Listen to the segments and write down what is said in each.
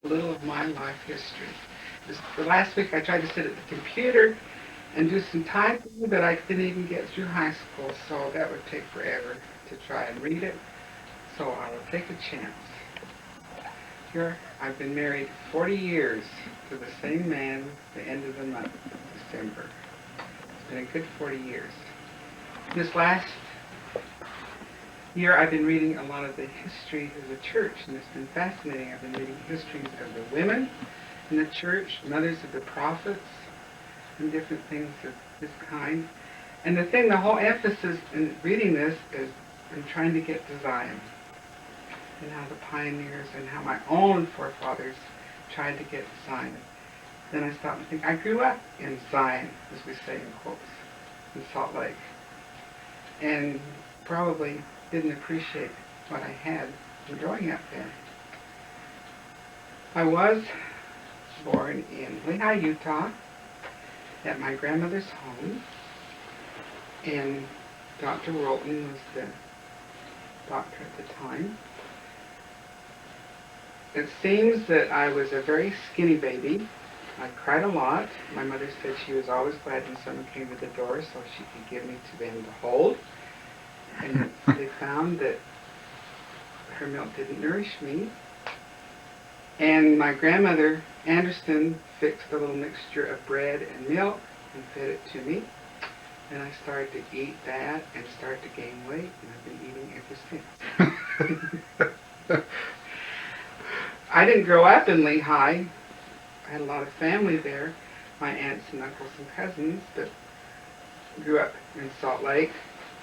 A little of my life history. The last week I tried to sit at the computer and do some typing, but I didn't even get through high school, so that would take forever to try and read it. So I will take a chance. Here, I've been married 40 years to the same man the end of the month, December. It's been a good 40 years. This last year I've been reading a lot of the history of the church, and it's been fascinating. I've been reading histories of the women in the church, mothers of the prophets, and different things of this kind. And the whole emphasis in reading this is in trying to get to Zion, and how the pioneers and how my own forefathers tried to get to Zion. Then I stopped and think, I grew up in Zion, as we say in quotes, in Salt Lake, and probably didn't appreciate what I had from growing up there. I was born in Lehigh, Utah, at my grandmother's home, and Dr. Rolton was the doctor at the time. It seems that I was a very skinny baby. I cried a lot. My mother said she was always glad when someone came to the door so she could give me to them to hold. And they found that her milk didn't nourish me. And my grandmother, Anderson, fixed a little mixture of bread and milk and fed it to me. And I started to eat that and started to gain weight, and I've been eating ever since. I didn't grow up in Lehigh. I had a lot of family there, my aunts and uncles and cousins, but grew up in Salt Lake.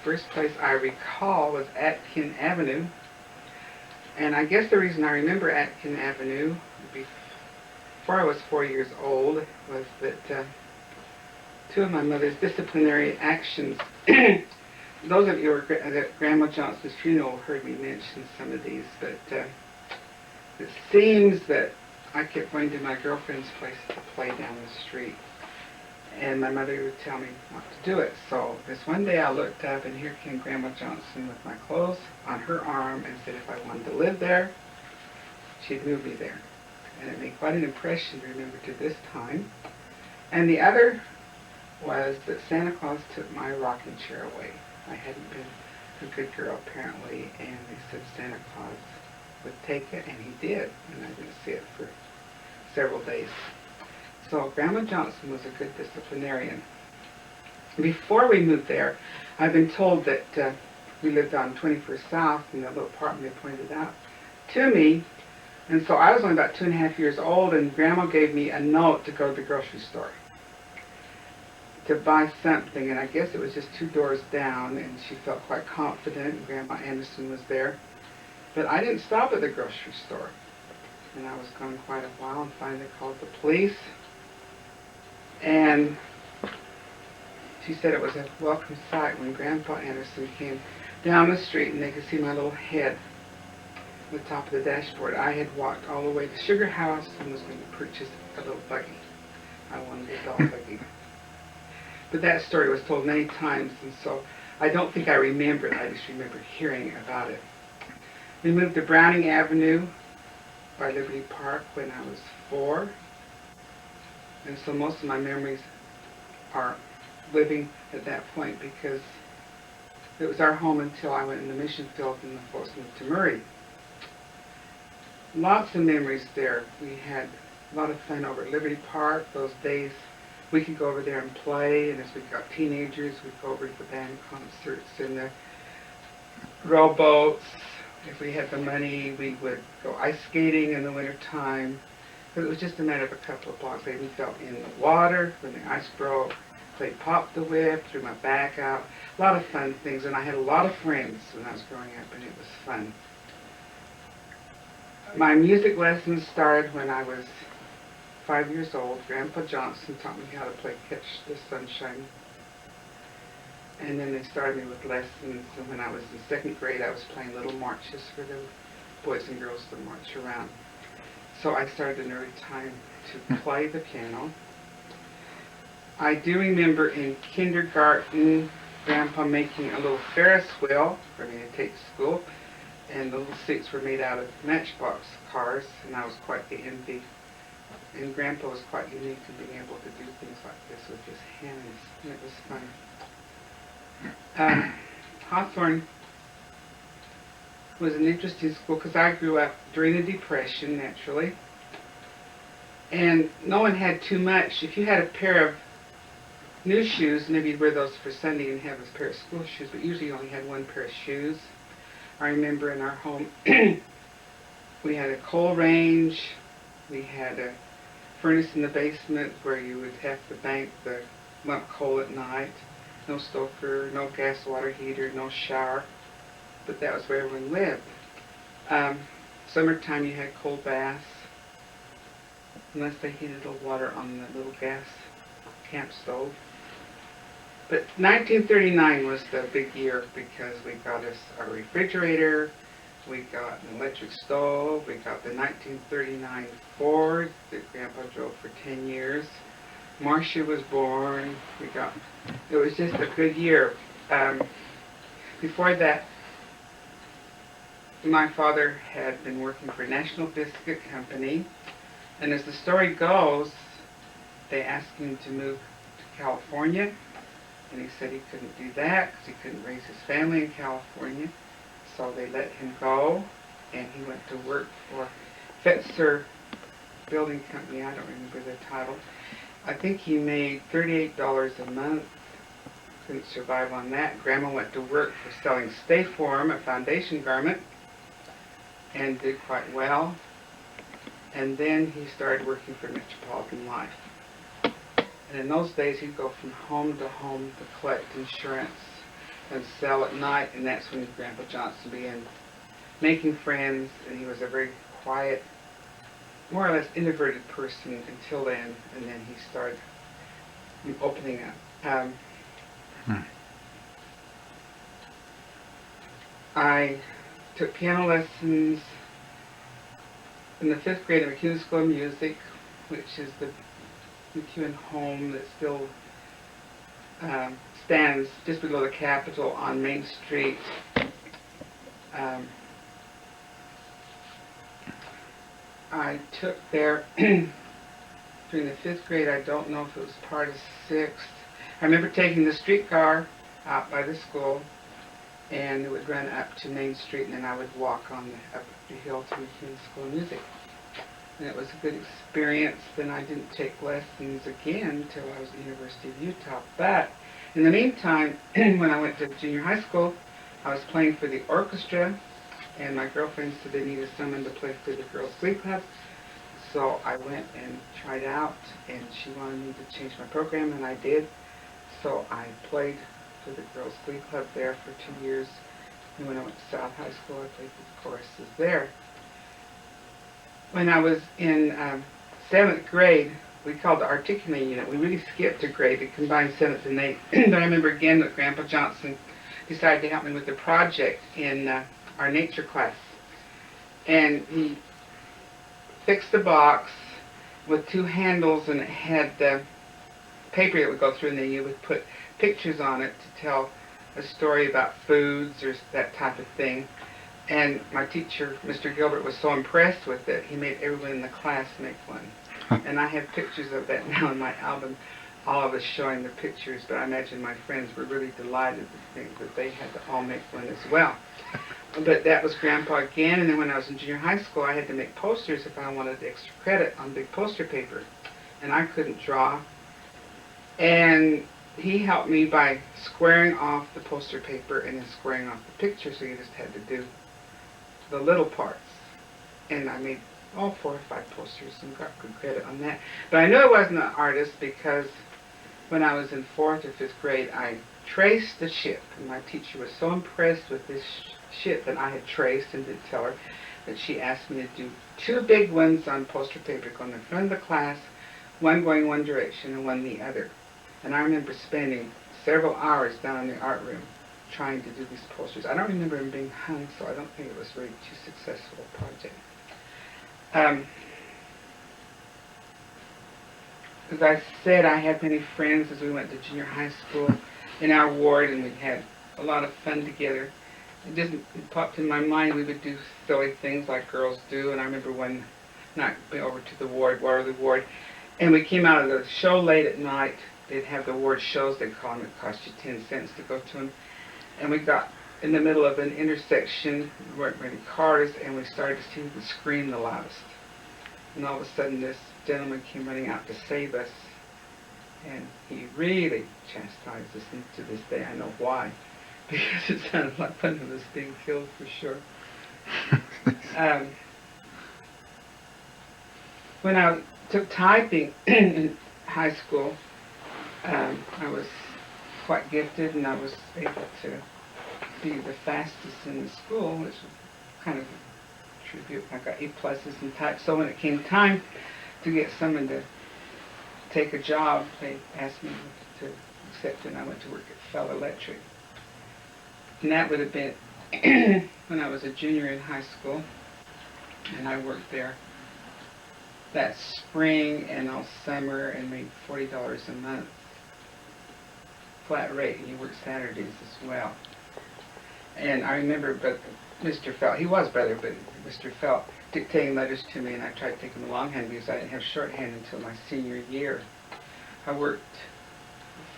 First place I recall was Atkin Avenue. And I guess the reason I remember Atkin Avenue before I was 4 years old was that two of my mother's disciplinary actions, those of you who were at Grandma Johnson's funeral heard me mention some of these, but it seems that I kept going to my girlfriend's place to play down the street. And my mother would tell me not to do it. So this one day I looked up, and here came Grandma Johnson with my clothes on her arm and said if I wanted to live there, she'd move me there. And it made quite an impression to remember to this time. And the other was that Santa Claus took my rocking chair away. I hadn't been a good girl apparently, and they said Santa Claus would take it, and he did. And I didn't see it for several days. So Grandma Johnson was a good disciplinarian. Before we moved there, I've been told that we lived on 21st South in that little apartment they pointed out to me. And so I was only about 2.5 years old, and Grandma gave me a note to go to the grocery store to buy something. And I guess it was just 2 doors down, and she felt quite confident, and Grandma Anderson was there. But I didn't stop at the grocery store. And I was gone quite a while, and finally called the police. And she said it was a welcome sight when Grandpa Anderson came down the street and they could see my little head on the top of the dashboard. I had walked all the way to Sugar House and was going to purchase a little buggy. I wanted a doll buggy. But that story was told many times, and so I don't think I remember it. I just remember hearing about it. We moved to Browning Avenue by Liberty Park when I was 4. And so most of my memories are living at that point because it was our home until I went in the mission field and the folks moved to Murray. Lots of memories there. We had a lot of fun over at Liberty Park. Those days we could go over there and play, and as we got teenagers, we'd go over to the band concerts and the rowboats. If we had the money, we would go ice skating in the wintertime. But it was just a matter of a couple of blocks. I even fell in the water when the ice broke. They popped the whip, threw my back out. A lot of fun things, and I had a lot of friends when I was growing up, and it was fun. My music lessons started when I was 5 years old. Grandpa Johnson taught me how to play Catch the Sunshine. And then they started me with lessons, and when I was in 2nd grade, I was playing little marches for the boys and girls to march around. So I started an early time to play the piano. I do remember in kindergarten, Grandpa making a little Ferris wheel for me to take to school. and the little seats were made out of Matchbox cars, and I was quite the envy. And Grandpa was quite unique in being able to do things like this with his hands, and it was fun. Hawthorne was an interesting school because I grew up during the Depression, naturally, and no one had too much. If you had a pair of new shoes, maybe you'd wear those for Sunday and have a pair of school shoes, but usually you only had one pair of shoes. I remember in our home, we had a coal range, we had a furnace in the basement where you would have to bank the lump coal at night. No stoker, no gas water heater, no shower, but that was where everyone lived. Summertime you had cold baths, unless they heated the water on the little gas camp stove. But 1939 was the big year because we got us a refrigerator, we got an electric stove, we got the 1939 Ford that Grandpa drove for 10 years. Marcia was born. It was just a good year. Before that, my father had been working for National Biscuit Company, and as the story goes, they asked him to move to California, and he said he couldn't do that because he couldn't raise his family in California. So they let him go, and he went to work for Fetzer Building Company. I don't remember the title. I think he made $38 a month. Couldn't survive on that. Grandma went to work for selling Stay Form, a foundation garment, and did quite well. And then he started working for Metropolitan Life. And in those days, he'd go from home to collect insurance and sell at night, and that's when Grandpa Johnson began making friends, and he was a very quiet, more or less introverted person until then, and then he started opening up. I took piano lessons in the 5th grade at McEwen School of Music, which is the McEwen home that still stands just below the Capitol on Main Street. I took there during the 5th grade. I don't know if it was part of 6th. I remember taking the streetcar out by the school, and it would run up to Main Street, and then I would walk up the hill to McEwen School of Music. And it was a good experience. Then I didn't take lessons again until I was at the University of Utah. But in the meantime, when I went to junior high school, I was playing for the orchestra, and my girlfriend said they needed someone to play for the Girls' Glee Club. So I went and tried out, and she wanted me to change my program, and I did. So I played for the Girls' Glee Club there for 2 years. And when I went to South High School, I played for the choruses there. When I was in 7th grade, we called the articulating unit. We really skipped a grade. It combined 7th and 8th. But I remember again that Grandpa Johnson decided to help me with the project in our nature class. And he fixed a box with 2 handles, and it had the paper that would go through, and then you would put pictures on it to tell a story about foods or that type of thing. And my teacher, Mr. Gilbert, was so impressed with it, he made everyone in the class make one. And I have pictures of that now in my album, all of us showing the pictures, but I imagine my friends were really delighted to think that they had to all make one as well. But that was Grandpa again, and then when I was in junior high school, I had to make posters if I wanted extra credit on big poster paper. And I couldn't draw. And he helped me by squaring off the poster paper and then squaring off the picture, so you just had to do the little parts. And I made all 4 or 5 posters and got good credit on that. But I knew I wasn't an artist because when I was in 4th or 5th grade, I traced the ship. And my teacher was so impressed with this ship that I had traced and didn't tell her that she asked me to do 2 big ones on poster paper going in front of the class, one going one direction and one the other. And I remember spending several hours down in the art room trying to do these posters. I don't remember them being hung, so I don't think it was really too successful a project. As I said, I had many friends as we went to junior high school in our ward, and we had a lot of fun together. it popped in my mind we would do silly things like girls do, and I remember one night we went over to the Waterloo Ward, and we came out of the show late at night. They'd have the ward shows, they'd call them, it cost you 10 cents to go to them, and we got in the middle of an intersection, there weren't many cars, and we started to see who could scream the loudest. And all of a sudden this gentleman came running out to save us, and he really chastised us, and to this day I know why. Because it sounded like one of us being killed for sure. When I took typing in high school, I was quite gifted, and I was able to be the fastest in the school, which was kind of a tribute. I got A+ in type. So when it came time to get someone to take a job, they asked me to accept it, and I went to work at Fell Electric. And that would have been when I was a junior in high school, and I worked there that spring and all summer and made $40 a month, flat rate, and you work Saturdays as well. And I remember, but Mr. Felt, he was brother, but Mr. Felt dictating letters to me, and I tried to take him longhand because I didn't have shorthand until my senior year. I worked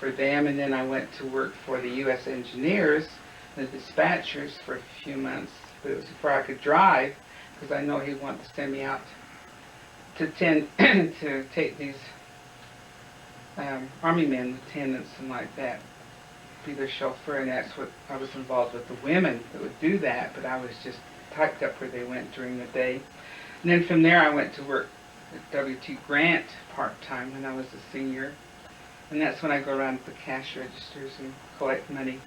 for them, and then I went to work for the U.S. engineers, the dispatchers, for a few months, but it was before I could drive, because I know he wanted to send me out to to take these Army men, lieutenants, and like that, be their chauffeur, and that's what I was involved with the women that would do that, but I was just typed up where they went during the day. And then from there I went to work at W.T. Grant part-time when I was a senior, and that's when I go around to the cash registers and collect money.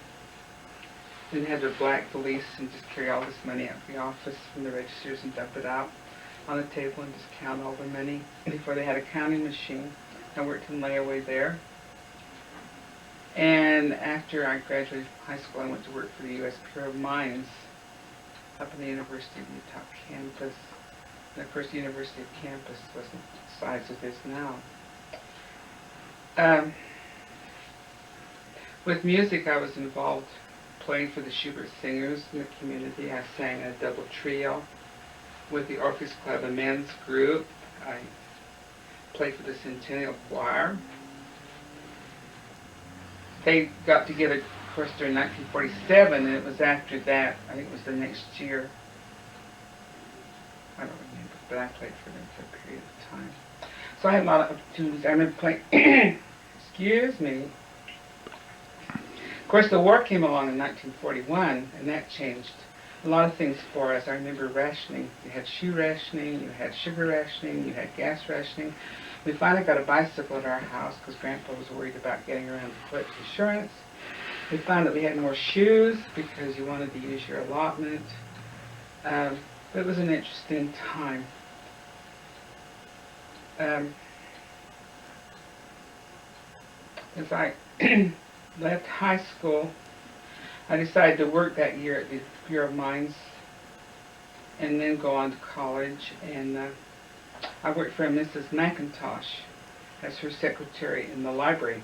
Then have the black police and just carry all this money out of the office from the registers and dump it out on the table and just count all the money. Before they had a counting machine, I worked in layaway there. And after I graduated from high school, I went to work for the U.S. Bureau of Mines up in the University of Utah campus. And of course, the University of campus wasn't the size it is now. With music, I was involved playing for the Schubert Singers in the community. I sang a double trio with the Orpheus Club, a men's group. I played for the Centennial Choir. They got together, of course, during 1947, and it was after that, I think it was the next year, I don't remember, but I played for them for a period of time. So I had a lot of opportunities. I remember playing, excuse me. Of course, the war came along in 1941, and that changed a lot of things for us. I remember rationing. You had shoe rationing, you had sugar rationing, you had gas rationing. We finally got a bicycle at our house because Grandpa was worried about getting around the foot insurance. We found that we had more shoes because you wanted to use your allotment. It was an interesting time. As I left high school, I decided to work that year at the Bureau of Mines and then go on to college, and I worked for Mrs. McIntosh as her secretary in the library.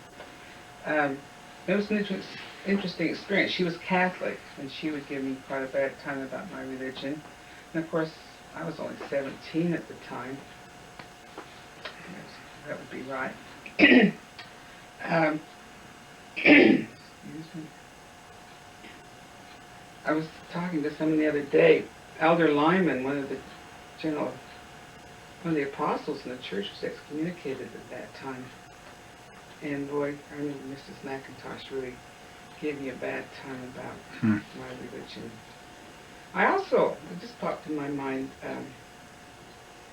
It was an interesting experience. She was Catholic, and she would give me quite a bad time about my religion. And of course, I was only 17 at the time. That would be right. Excuse me. I was talking to someone the other day. Elder Lyman, one of the apostles in the church, was excommunicated at that time. And boy, I remember Mrs. McIntosh really gave me a bad time about my religion. I also, it just popped in my mind,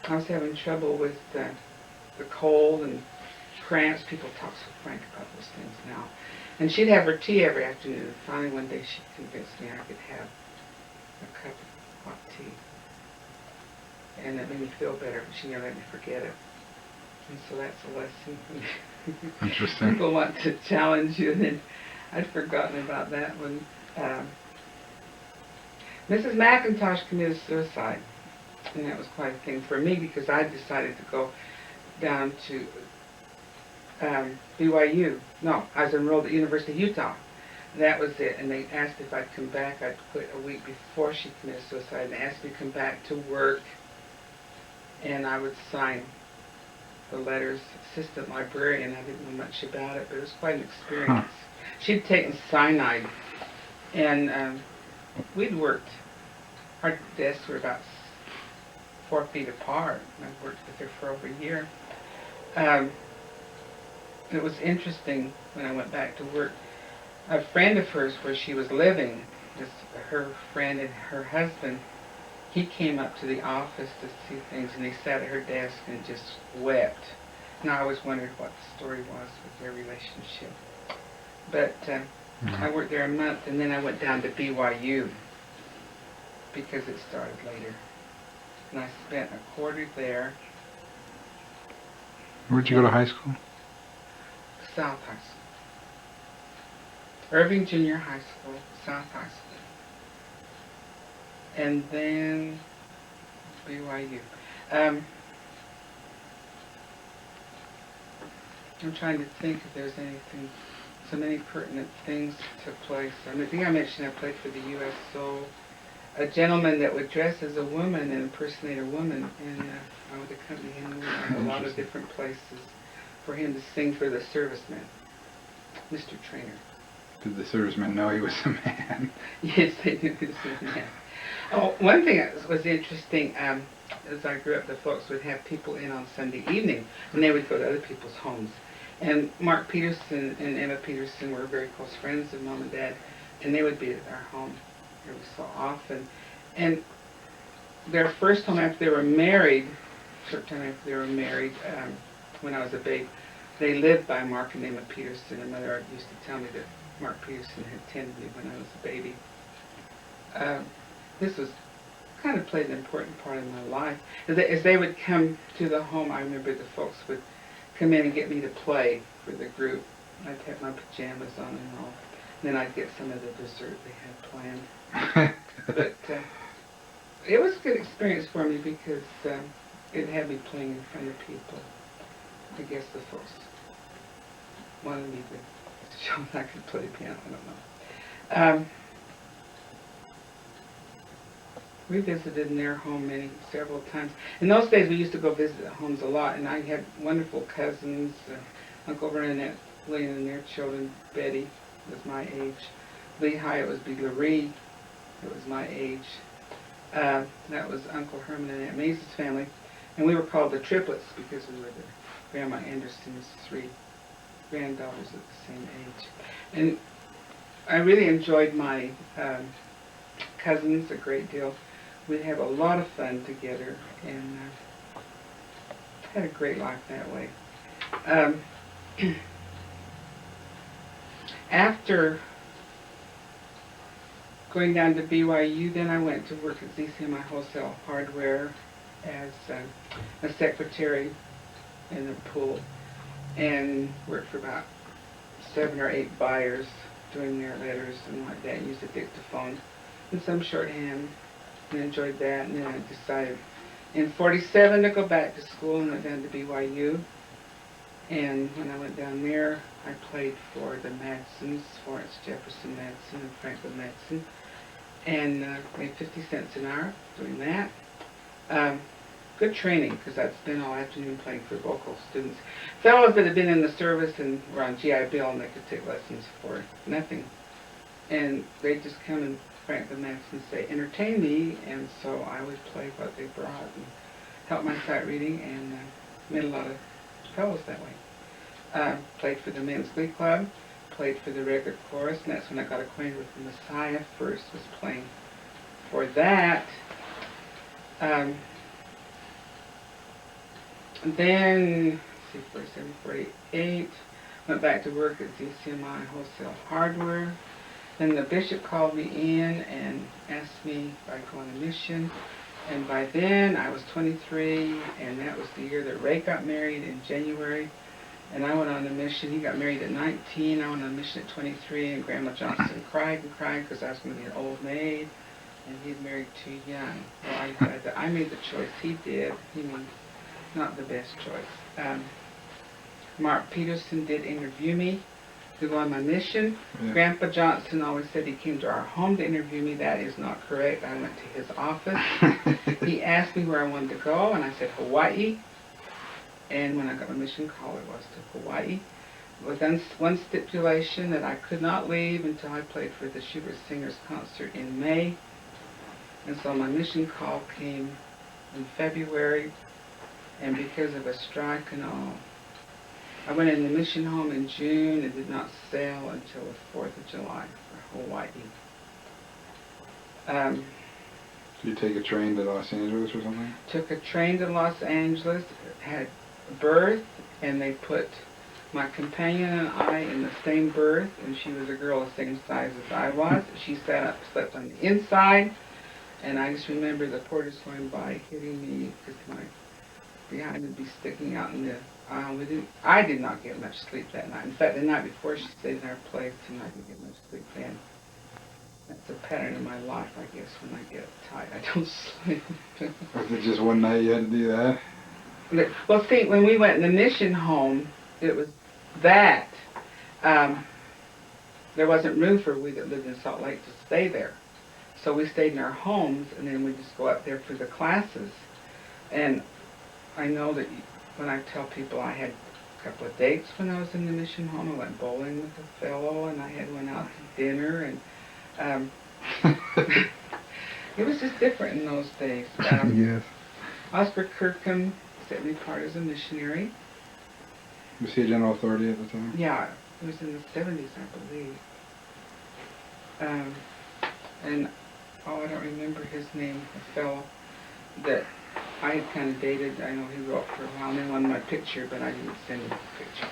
I was having trouble with the cold and cramps. People talk so frank about those things now. And she'd have her tea every afternoon. And finally one day she convinced me I could have a cup of hot tea. And that made me feel better, but she never let me forget it. And so that's a lesson. Interesting. People want to challenge you, and then I'd forgotten about that one. Mrs. McIntosh committed suicide, and that was quite a thing for me because I decided to go down to BYU. No, I was enrolled at University of Utah. that was it. And they asked if I'd come back. I'd quit a week before she committed suicide, and they asked me to come back to work, and I would sign the letters. Assistant librarian, I didn't know much about it, but it was quite an experience. She'd taken cyanide, and we'd worked. Our desks were about 4 feet apart, and I worked with her for over a year. It was interesting when I went back to work. A friend of hers, where she was living, her friend and her husband, he came up to the office to see things, and he sat at her desk and just wept. And I always wondered what the story was with their relationship. But I worked there a month, and then I went down to BYU because it started later. And I spent a quarter there. Where'd you go to high school? South High School. Irving Junior High School, South High School. And then BYU. I'm trying to think if there's anything, so many pertinent things took place. I think I mentioned I played for the U.S. Soul. A gentleman that would dress as a woman and impersonate a woman, and I would accompany him in a lot of different places for him to sing for the servicemen. Mr. Trainer. Did the servicemen know he was a man? Yes, they knew he was a man. Oh, one thing that was interesting, as I grew up, the folks would have people in on Sunday evening, and they would go to other people's homes. And Mark Peterson and Emma Peterson were very close friends of Mom and Dad, and they would be at our home every so often. And their first home after they were married, short time after they were married, when I was a babe, they lived by Mark and Emma Peterson, and Mother used to tell me that Mark Peterson had tended me when I was a baby. This was kind of played an important part in my life. As they would come to the home, I remember the folks would come in and get me to play for the group. I'd have my pajamas on and all. Then I'd get some of the dessert they had planned. But it was a good experience for me because it had me playing in front of people. I guess the folks wanted me to show that I could play the piano. I don't know. We visited in their home several times. In those days, we used to go visit homes a lot, and I had wonderful cousins. Uncle Bernadette, William, and their children. Betty was my age. Lehigh, it was Laree, it was my age. That was Uncle Herman and Aunt Maisie's family. And we were called the triplets because we were the Grandma Anderson's 3 granddaughters at the same age. And I really enjoyed my cousins a great deal. We'd have a lot of fun together and had a great life that way. After going down to BYU, then I went to work at ZCMI Wholesale Hardware as a secretary in the pool, and worked for about 7 or 8 buyers doing their letters and like that, used a dictaphone and some shorthand, and enjoyed that. And then I decided in '47 to go back to school and went down to BYU. And when I went down there, I played for the Madsons, Florence Jefferson Madsen and Franklin Madsen, and made 50 cents an hour doing that. Good training, because I'd spend all afternoon playing for vocal students. Fellows that had been in the service and were on GI Bill, and they could take lessons for nothing. And they'd just come and Franklin Madsen say, entertain me, and so I would play what they brought and help my sight reading, and met a lot of fellows that way. Played for the Men's Glee Club, played for the regular chorus, and that's when I got acquainted with the Messiah first, was playing for that. Then, let's see, 47, 48, went back to work at ZCMI Wholesale Hardware. Then the bishop called me in and asked me if I'd go on a mission. And by then, I was 23, and that was the year that Ray got married in January. And I went on a mission. He got married at 19. I went on a mission at 23, and Grandma Johnson cried and cried because I was going to be an old maid, and he'd married too young. Well, I made the choice. He did. He made not the best choice. Mark Peterson did interview me to go on my mission. Yeah. Grandpa Johnson always said he came to our home to interview me. That is not correct. I went to his office. He asked me where I wanted to go, and I said Hawaii. And when I got my mission call, it was to Hawaii. With one stipulation that I could not leave until I played for the Schubert Singers concert in May. And so my mission call came in February, and because of a strike and all, I went in the mission home in June and did not sail until the 4th of July for Hawaii. Did you take a train to Los Angeles or something? Took a train to Los Angeles, had a berth, and they put my companion and I in the same berth, and she was a girl the same size as I was. She slept on the inside, and I just remember the porters going by hitting me because my behind would be sticking out in the aisle. I did not get much sleep that night. In fact, the night before she stayed in our place, and I didn't get much sleep then. That's a pattern in my life, I guess. When I get tight, I don't sleep. Was it just one night you had to do that? Well, see, when we went in the mission home, it was that. There wasn't room for we that lived in Salt Lake to stay there. So we stayed in our homes, and then we just go up there for the classes. And I know that when I tell people I had a couple of dates when I was in the mission home, I went bowling with a fellow, and I had went out to dinner, and it was just different in those days. Yes. Oscar Kirkham set me apart as a missionary. Was he a general authority at the time? Yeah, it was in the 70s, I believe. And, I don't remember his name, a fellow that I had kind of dated. I know he wrote for a while, and then wanted my picture, but I didn't send him a picture.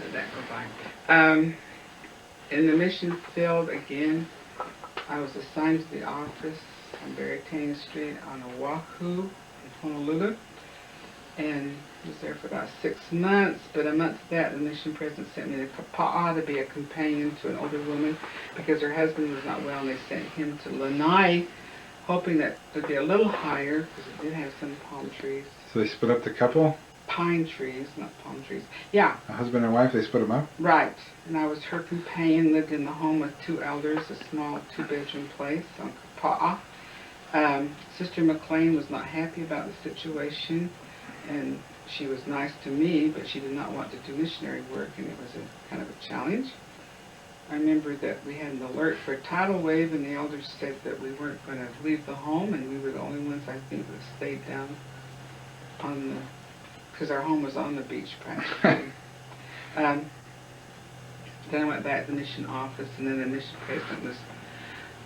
Let that go by. In the mission field, again, I was assigned to the office on Beretania Street on Oahu in Honolulu, and was there for about 6 months. But a month after that, the mission president sent me to Kapa'a to be a companion to an older woman because her husband was not well, and they sent him to Lanai, hoping that it would be a little higher because it did have some palm trees. So they split up the couple? Pine trees, not palm trees. Yeah. A husband and wife, they split them up? Right. And I was her companion, lived in the home with 2 elders, a small 2-bedroom place on Kapa'a. Sister McLean was not happy about the situation, and she was nice to me, but she did not want to do missionary work, and it was a kind of a challenge. I remember that we had an alert for a tidal wave, and the elders said that we weren't going to leave the home, and we were the only ones, I think, that stayed down on the, because our home was on the beach practically. Then I went back to the mission office, and then the mission president was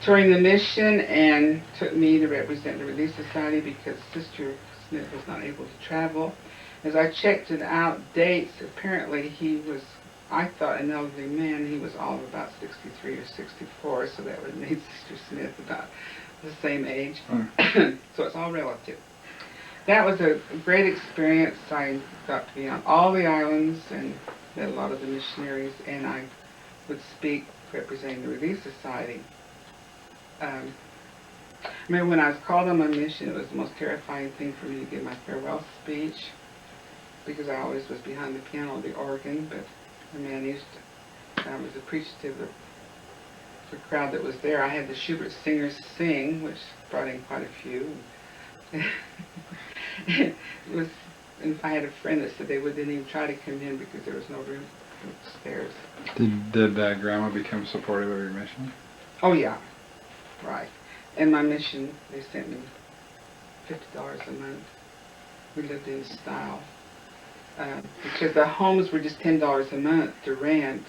touring the mission and took me to represent the Relief Society because Sister Smith was not able to travel. As I checked it out, dates, apparently he was, I thought, an elderly man. He was all of about 63 or 64, so that would make Sister Smith about the same age. So it's all relative. That was a great experience. I got to be on all the islands and met a lot of the missionaries, and I would speak representing the Relief Society. I remember when I was called on my mission, it was the most terrifying thing for me to give my farewell speech because I always was behind the piano or the organ, but the man used to, I was appreciative of the crowd that was there. I had the Schubert Singers sing, which brought in quite a few. It was, and I had a friend that said they didn't even try to come in because there was no room upstairs. Did Grandma become supportive of your mission? Oh yeah, right. And my mission, they sent me $50 a month. We lived in style. Because the homes were just $10 a month to rent,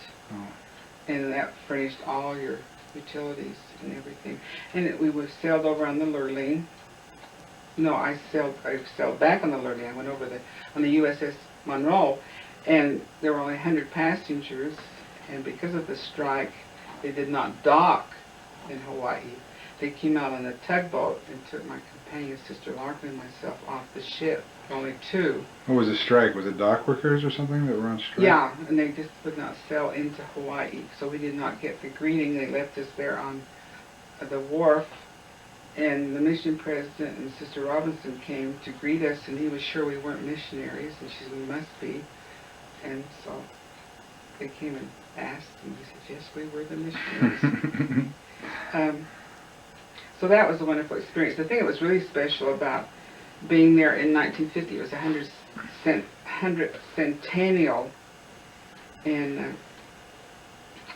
and that furnished all your utilities and everything. And we sailed over on the Lurleen. No, I sailed back on the Lurleen. I went over on the USS Monroe, and there were only 100 passengers, and because of the strike, they did not dock in Hawaii. They came out on a tugboat and took my companion, Sister Larkin, and myself off the ship. Only 2. What was the strike? Was it dock workers or something that were on strike? Yeah, and they just would not sail into Hawaii, so we did not get the greeting. They left us there on the wharf, and the mission president and Sister Robinson came to greet us, and he was sure we weren't missionaries, and she said, we must be. And so they came and asked, and we said, yes, we were the missionaries. So that was a wonderful experience. The thing that was really special about being there in 1950, it was 100th centennial, and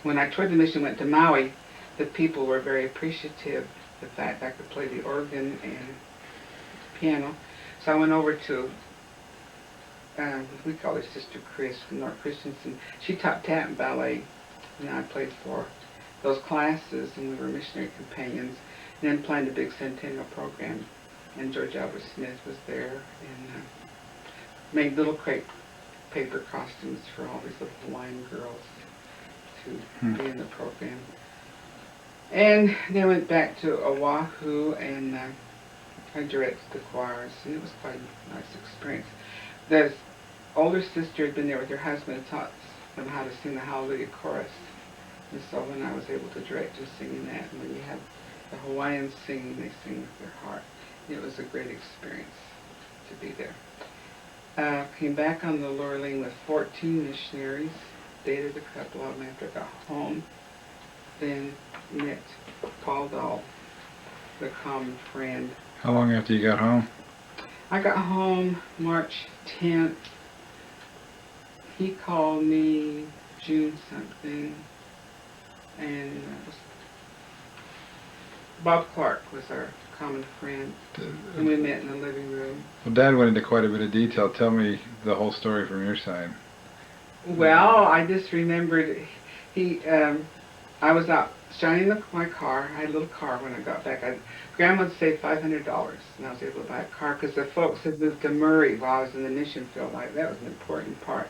when I toured the mission, went to Maui, the people were very appreciative of the fact I could play the organ and piano. So I went over to, we call her Sister Chris from North Christensen. She taught tap and ballet, and I played for those classes, and we were missionary companions, and then planned a big centennial program. And George Albert Smith was there, and made little crepe paper costumes for all these little Hawaiian girls to be in the program. And then went back to Oahu, and I directed the choirs, and it was quite a nice experience. The older sister had been there with her husband and taught them how to sing the Hallelujah chorus. And so when I was able to direct just singing that, and when you have the Hawaiians singing, they sing with their heart. It was a great experience to be there. Came back on the Lorraine with 14 missionaries, dated a couple of them after I got home. Then met Paul Dahl, the common friend. How long after you got home? I got home March 10th. He called me June something, and Bob Clark was our common friend, and we met in the living room. Well, Dad went into quite a bit of detail. Tell me the whole story from your side. Well, I just remembered I was out shining my car. I had a little car when I got back. Grandma had saved $500, and I was able to buy a car because the folks had moved to Murray while I was in the mission field. That was an important part.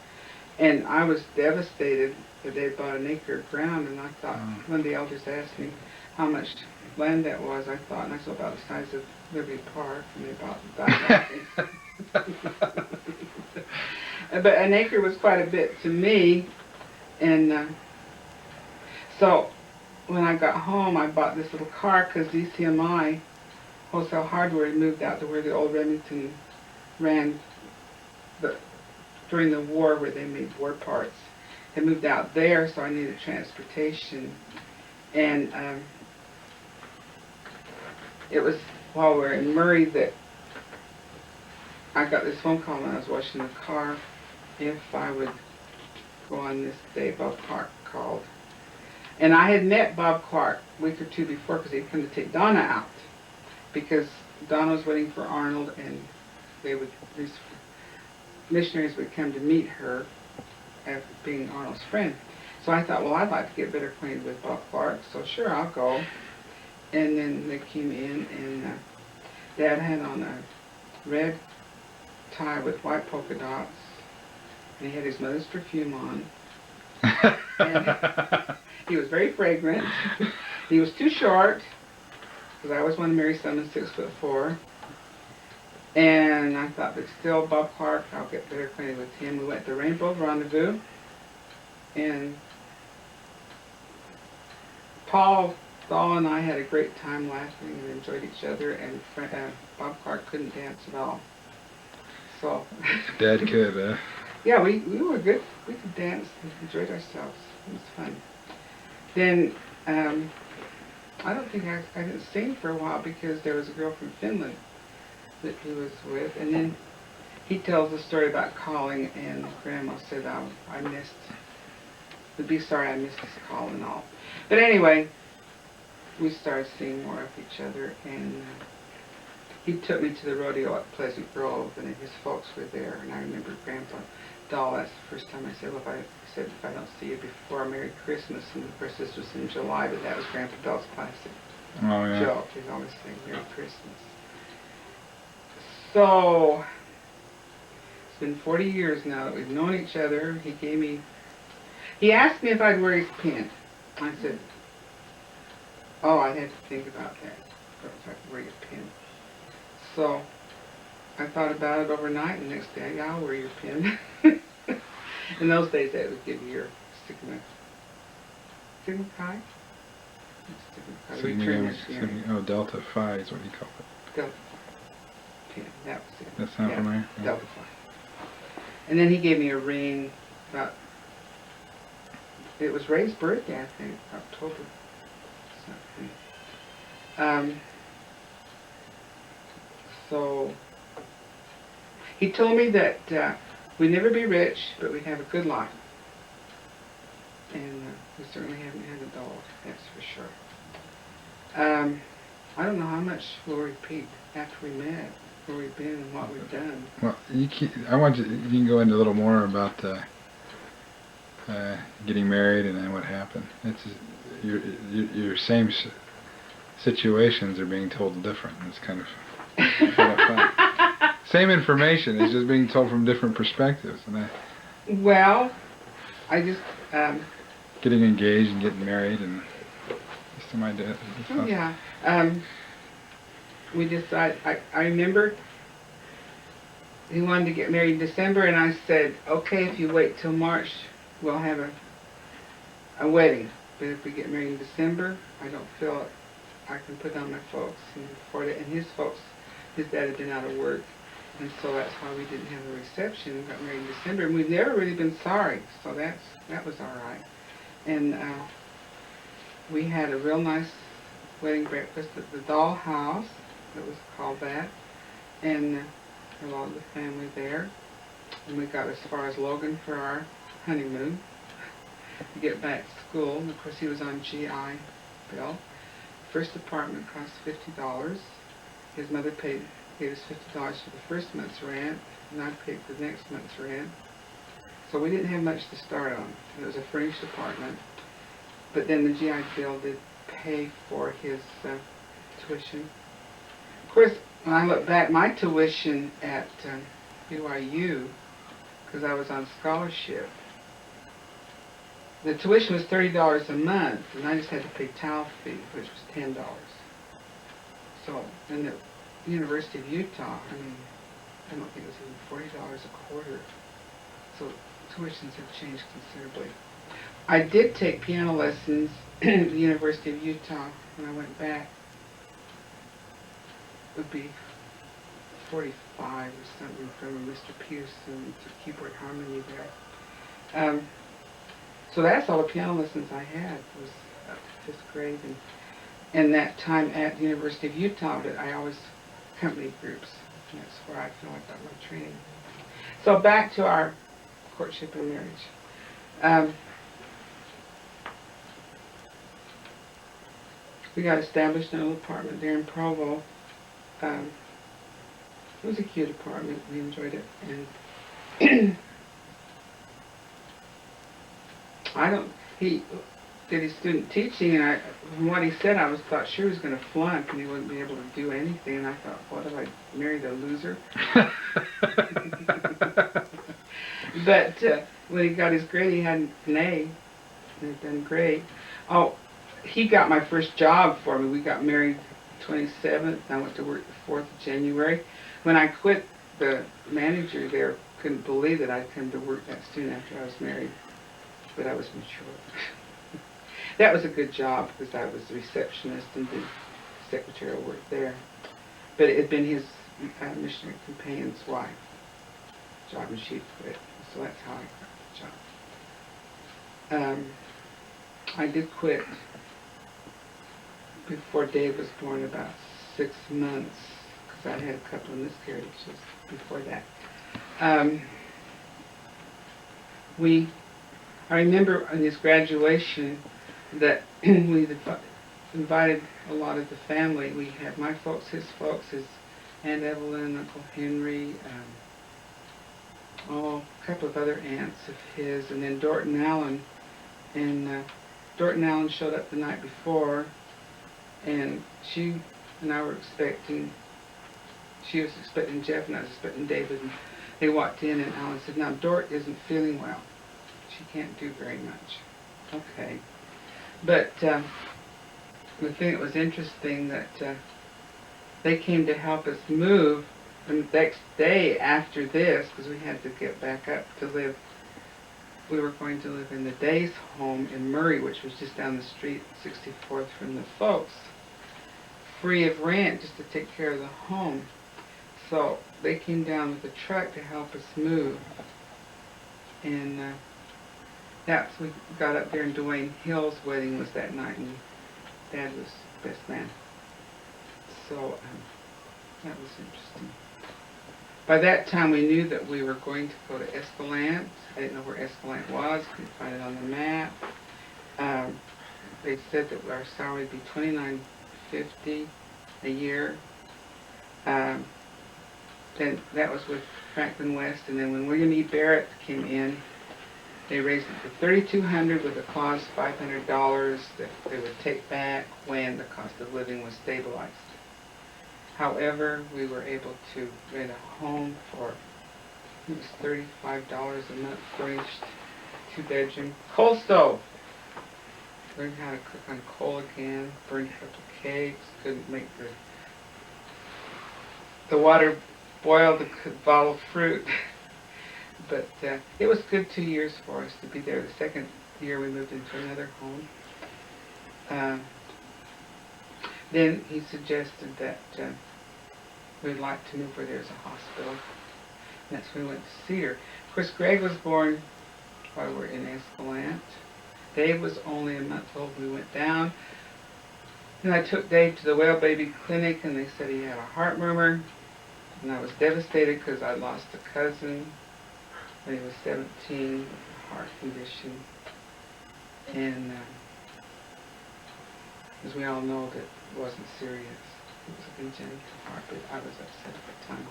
And I was devastated that they had bought an acre of ground, and I thought, when the elders asked me how much land that was, I thought, and I saw about the size of Liberty Park, and they bought that. But an acre was quite a bit to me, and so when I got home, I bought this little car because ECMI, Wholesale Hardware, had moved out to where the old Remington ran during the war, where they made war parts. Had moved out there, so I needed transportation. And it was while we were in Murray that I got this phone call when I was washing the car if I would go on this day. Bob Clark called. And I had met Bob Clark a week or two before because he'd come to take Donna out, because Donna was waiting for Arnold, and these missionaries would come to meet her after being Arnold's friend. So I thought, well, I'd like to get better acquainted with Bob Clark, so sure, I'll go. And then they came in, and Dad had on a red tie with white polka dots, and he had his mother's perfume on. And he was very fragrant. He was too short, because I always wanted to marry someone 6'4". And I thought, but still, Bob Clark, I'll get better acquainted with him. We went to Rainbow Rendezvous, and Paul Dahl and I had a great time laughing and enjoyed each other, and Bob Clark couldn't dance at all. So Dad could, yeah, we were good. We could dance and enjoyed ourselves. It was fun. Then I don't think I didn't sing for a while because there was a girl from Finland that he was with, and then he tells a story about calling, and Grandma said would be sorry I missed his call and all. But anyway, we started seeing more of each other, and he took me to the rodeo at Pleasant Grove, and his folks were there, and I remember Grandpa Dahl, that's the first time I said, well, if I don't see you before Merry Christmas, and of course this was in July, but that was Grandpa Dahl's classic joke. He'd always say Merry Christmas. So, it's been 40 years now that we've known each other. He asked me if I'd wear his pin. I said, oh, I'd have to think about that, if I could wear your pin. So, I thought about it overnight, and the next day, yeah, I'll wear your pin. In those days, that would give you your Sigma Chi? Delta Phi is what he called it. Delta Phi. Pin, that was it. That's not familiar? Yeah. Delta Phi. And then he gave me a ring about It was Ray's birthday, I think, October something. So he told me that we'd never be rich, but we'd have a good life. And we certainly haven't had a dog, that's for sure. I don't know how much we'll repeat after we met, where we've been and what we've done. Well, I want you can go into a little more about getting married and then what happened. It's your same situations are being told different. It's kind of fun. Same information, it's just being told from different perspectives. And Well, I just... getting engaged and getting married and just some idea. yeah. We decided, I remember he wanted to get married in December, and I said, okay, if you wait till March, we'll have a wedding. But if we get married in December, I don't feel I can put on my folks and afford it. And his folks, his dad had been out of work, and so that's why we didn't have a reception. We got married in December, and we've never really been sorry, so that was all right. And we had a real nice wedding breakfast at the Dahl house, it was called that, and a lot of the family there. And we got as far as Logan for our honeymoon to get back to school. And of course he was on GI Bill. First apartment cost $50. His mother gave us $50 for the first month's rent, and I paid for the next month's rent. So we didn't have much to start on. It was a furnished apartment. But then the GI Bill did pay for his tuition. Of course, when I look back, my tuition at BYU, because I was on scholarship, the tuition was $30 a month, and I just had to pay towel fee, which was $10. So, in the University of Utah, I mean, I don't think it was even $40 a quarter. So, tuitions have changed considerably. I did take piano lessons at the University of Utah when I went back. It would be 45 or something from Mr. Peterson to keyboard harmony there. So that's all the piano lessons I had was up to 5th grade and that time at the University of Utah, but I always accompanied groups. And that's where I feel like I got my training. So back to our courtship and marriage. We got established in a little apartment there in Provo. It was a cute apartment. We enjoyed it. And he did his student teaching, and from what he said, I thought sure he was going to flunk and he wouldn't be able to do anything. And I thought, what if I married a loser? But when he got his grade, he had an A. He had done great. Oh, he got my first job for me. We got married 27th. I went to work the 4th of January. When I quit, the manager there couldn't believe that I'd come to work that soon after I was married. But I was mature. That was a good job because I was a receptionist and did secretarial work there. But it had been his missionary companion's wife job, and she quit. So that's how I got the job. I did quit before Dave was born, about 6 months, because I had a couple of miscarriages before that. I remember on his graduation that we invited a lot of the family. We had my folks, his Aunt Evelyn, Uncle Henry, a couple of other aunts of his, and then Dorton Allen. And Dorton Allen showed up the night before, and she and I were expecting, she was expecting Jeff and I was expecting David, and they walked in and Alan said, now Dort isn't feeling well. She can't do very much. Okay. But the thing that was interesting that they came to help us move, and the next day after this, because we had to get back up to live, we were going to live in the Days home in Murray, which was just down the street, 64th from the folks, free of rent just to take care of the home. So they came down with a truck to help us move. And we got up there, and Dwayne Hill's wedding was that night, and Dad was best man. So that was interesting. By that time, we knew that we were going to go to Escalante. I didn't know where Escalante was. Couldn't find it on the map. They said that our salary would be $29.50 a year. Then that was with Franklin West, and then when William E. Barrett came in, they raised it to $3,200 with a clause $500 that they would take back when the cost of living was stabilized. However, we were able to rent a home for, it was $35 a month, furnished, 2-bedroom, coal stove. Learned how to cook on coal again, burned a couple cakes, couldn't make the water boil the bottled fruit. But it was good 2 years for us to be there. The second year we moved into another home. Then he suggested that we'd like to move where there's a hospital. And that's when we went to Cedar. Of course, Greg was born while we were in Escalante. Dave was only a month old when we went down. And I took Dave to the Well Baby Clinic, and they said he had a heart murmur. And I was devastated because I lost a cousin when he was 17 with a heart condition. And as we all know, that it wasn't serious. It was a congenital heart, but I was upset at the time.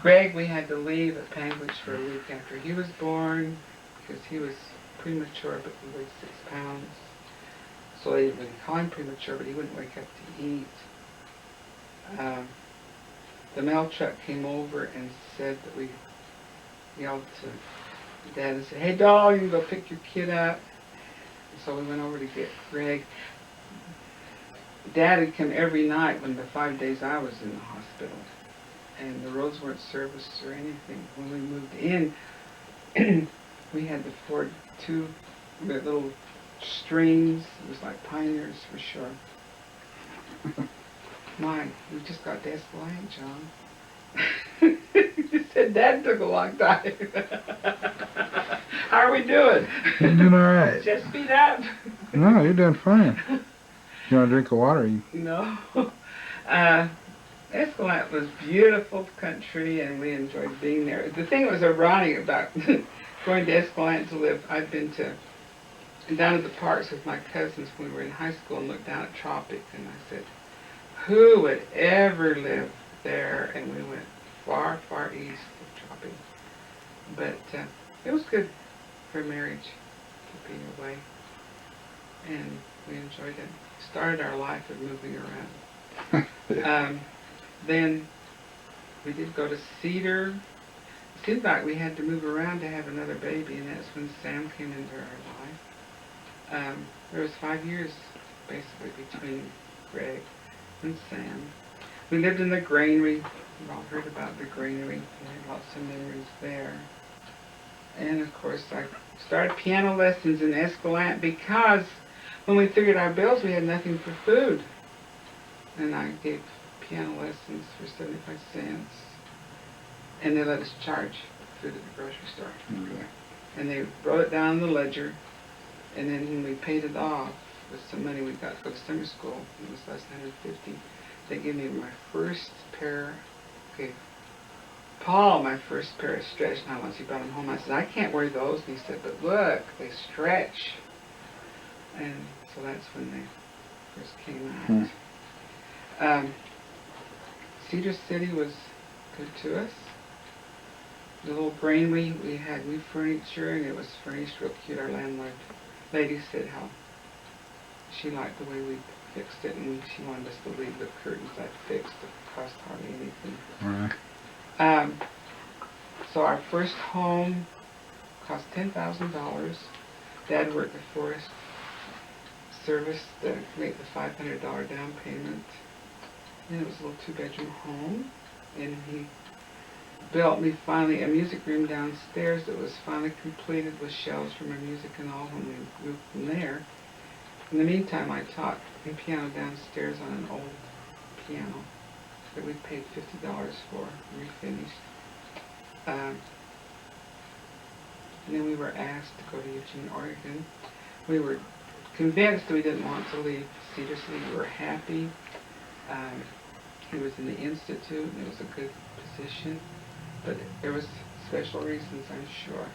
Greg, we had to leave at Panguitch for a week after he was born because he was premature, but he weighed 6 pounds. So they didn't really call him premature, but he wouldn't wake up to eat. The mail truck came over and said that we yelled to Dad and said, "Hey, Dahl, you can go pick your kid up." And so we went over to get Greg. Dad had come every night when the 5 days I was in the hospital. And the roads weren't serviced or anything. When we moved in, we had to ford 2 little streams. It was like pioneers for sure. My, we just got to Escalante, John. You said Dad took a long time. How are we doing? You're doing all right. Just speed up. No, you're doing fine. You want a drink of water? No. Escalante was beautiful country, and we enjoyed being there. The thing that was ironic about going to Escalante to live, I'd been down at the parks with my cousins when we were in high school and looked down at Tropic, and I said, who would ever live there? And we went far, far east of Tropic. But it was good for marriage to be away, and we enjoyed it. Started our life of moving around. Then we did go to Cedar. It seemed like we had to move around to have another baby, and that's when Sam came into our life. There was 5 years, basically, between Greg and Sam. We lived in the granary. You've all heard about the granary. We had lots of memories there. And, of course, I started piano lessons in Escalante because when we figured our bills, we had nothing for food. And I gave piano lessons for 75 cents. And they let us charge food at the grocery store. Okay. And they wrote it down in the ledger. And then when we paid it off with some money we got to go to summer school, it was less than $150. They gave me my first pair, Paul, my first pair of stretch. Now, once he brought them home, I said, I can't wear those. And he said, but look, they stretch. And so that's when they first came out. Cedar City was good to us. The little granary, we had new furniture, and it was furnished real cute. Our landlord lady said how she liked the way we fixed it, and she wanted us to leave the curtains that fixed. It cost hardly anything. All right. So our first home cost $10,000. Dad worked the forest service to make the $500 down payment. And it was a little 2-bedroom home. And he built me finally a music room downstairs that was finally completed with shelves for my music and all when we moved from there. In the meantime, I taught piano downstairs on an old piano that we paid $50 for, refinished. And then we were asked to go to Eugene, Oregon. We were convinced we didn't want to leave Cedar City. We were happy. He was in the Institute, and it was a good position. But there was special reasons, I'm sure.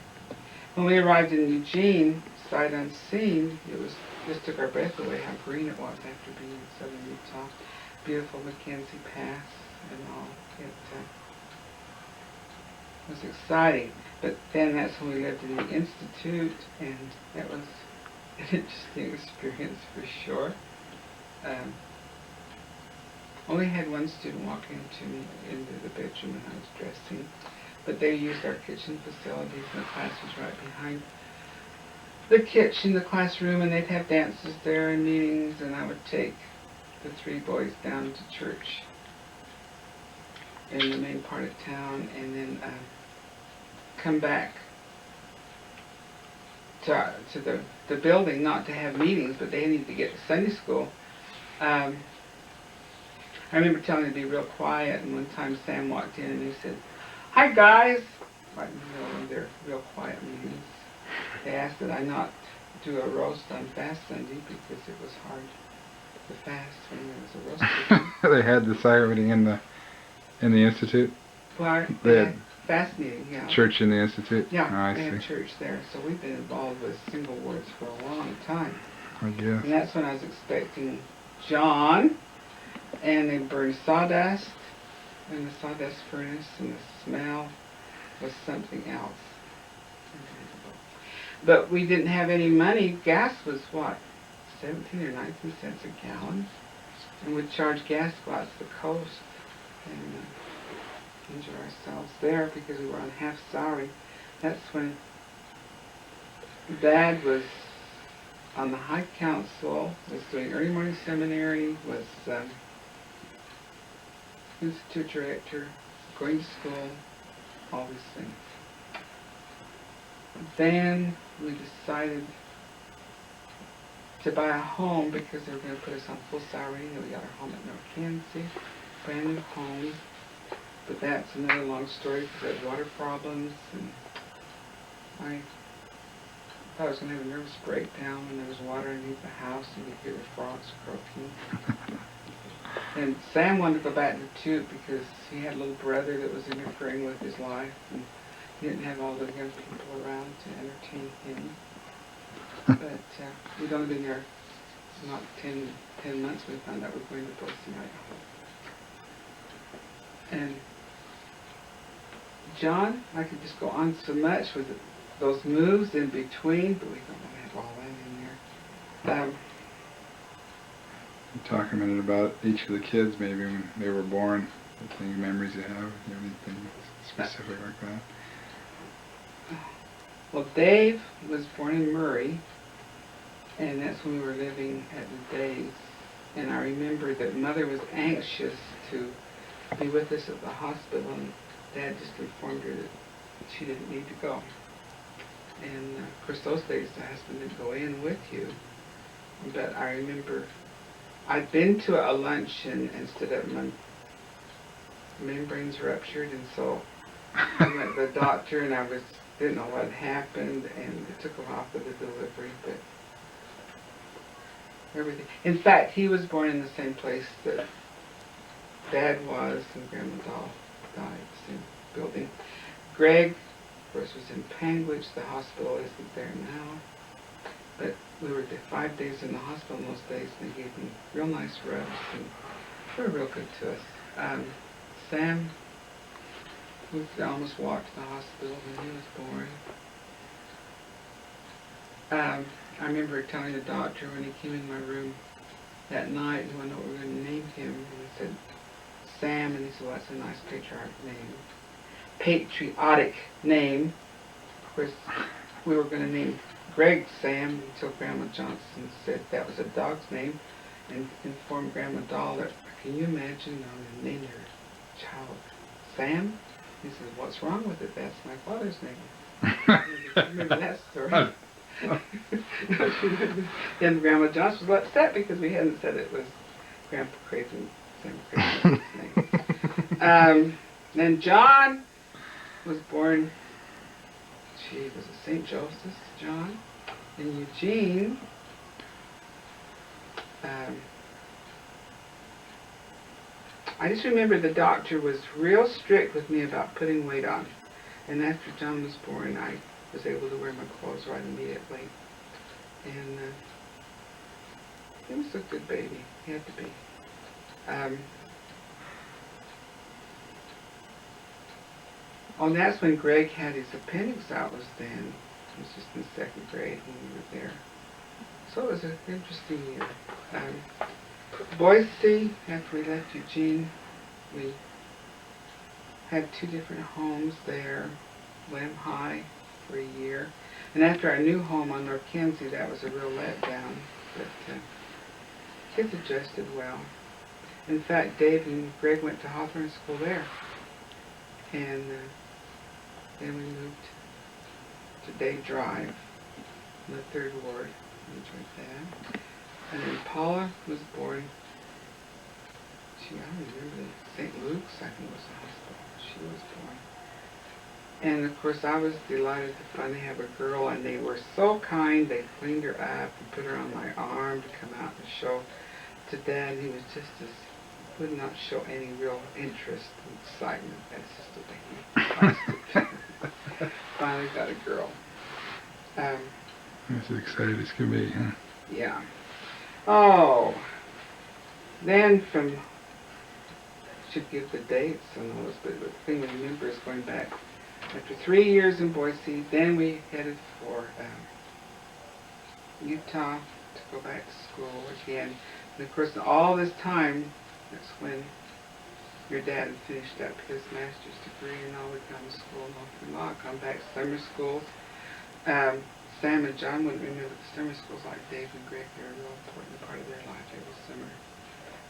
When we arrived in Eugene, sight unseen, just took our breath away how green it was after being in southern Utah. Beautiful Mackenzie Pass and all. It was exciting. But then that's when we lived in the Institute, and that was an interesting experience for sure. Only had one student walk into the bedroom when I was dressing, but they used our kitchen facilities, and the class was right behind the kitchen, the classroom, and they'd have dances there and meetings, and I would take the 3 boys down to church in the main part of town, and then come back to the building, not to have meetings, but they needed to get to Sunday school. I remember telling them to be real quiet, and one time Sam walked in and he said, "Hi guys," right in the middle of their real quiet meetings. They asked that I not do a roast on Fast Sunday because it was hard to fast when there was a roast. They had the silent reading in the Institute? Well, They had had fast meeting, yeah. church in the Institute? Yeah, Oh, I they had see. church there, so we've been involved with single words for a long time. I guess. And that's when I was expecting John, and they burned sawdust in the sawdust furnace, and the smell was something else. But we didn't have any money. Gas was what, 17 or 19 cents a gallon? And we'd charge gas to go out to the coast and enjoy ourselves there because we were on half salary. That's when Dad was on the High Council, was doing early morning seminary, was institute director, going to school, all these things. Then we decided to buy a home because they were going to put us on full salary, and we got our home at North Kansas, brand new home. But that's another long story because I had water problems, and I thought I was going to have a nervous breakdown when there was water underneath the house and you could hear the frogs croaking. And Sam wanted to go back to the Tute because he had a little brother that was interfering with his life, and he didn't have all the young people around to entertain him. But we'd only been there not 10 months when we found out we were going to Boise, Idaho. And John, I could just go on so much with those moves in between, but we don't want to have all that in there. Talk a minute about each of the kids, maybe when they were born, any memories you have, anything specific like that? Well, Dave was born in Murray, and that's when we were living at the Days. And I remember that Mother was anxious to be with us at the hospital, and Dad just informed her that she didn't need to go. And of course, those days the husband didn't go in with you. But I remember I'd been to a luncheon and stood up, my membranes ruptured, and so I went to the doctor, and I didn't know what had happened, and it took a while for the delivery, but everything. In fact, he was born in the same place that Dad was, and Grandma Dahl died, same building. Greg, of course, was in Panguitch. The hospital isn't there now. But we were 5 days in the hospital in those days, and they gave me real nice rubs, and they were real good to us. Sam, we almost walked to the hospital when he was born. I remember telling the doctor when he came in my room that night, he wanted to know what we were going to name him, and I said, Sam, and he said, well, that's a nice patriotic name. Of course, we were going to name Greg Sam until Grandma Johnson said that was a dog's name, and informed Grandma Dahl that, can you imagine naming your child Sam? He said, what's wrong with it? That's my father's name. Remember that story? Then Grandma Johnson was upset because we hadn't said it was Grandpa Creighton, Sam Creighton's name. Then John was born she was at St. Joseph's, John, in Eugene. I just remember the doctor was real strict with me about putting weight on. And after John was born, I was able to wear my clothes right immediately. And he was a good baby. He had to be. And that's when Greg had his appendix out was then. He was just in 2nd grade when we were there. So it was an interesting year. Boise, after we left Eugene, we had 2 different homes there. Lamb High for a year. And after our new home on North Kenzie, that was a real letdown. But kids adjusted well. In fact, Dave and Greg went to Hawthorne School there. And then we moved to Day Drive in the 3rd Ward. We enjoyed that. And then Paula was born, I don't remember, St. Luke's, I think was the hospital. She was born. And of course I was delighted to finally have a girl, and they were so kind. They cleaned her up and put her on my arm to come out and show to Dad. He was just would not show any real interest and excitement. That's just the way he finally got a girl. As excited as can be, huh? Yeah. Oh, then should give the dates on those, but the thing we remember is going back after 3 years in Boise. Then we headed for Utah to go back to school again. And of course, all this time, that's when your dad had finished up his master's degree, and all we'd gone to school in North Law, come back to summer schools. Sam and John wouldn't remember the summer schools like Dave and Greg. They were a real important part of their life every summer.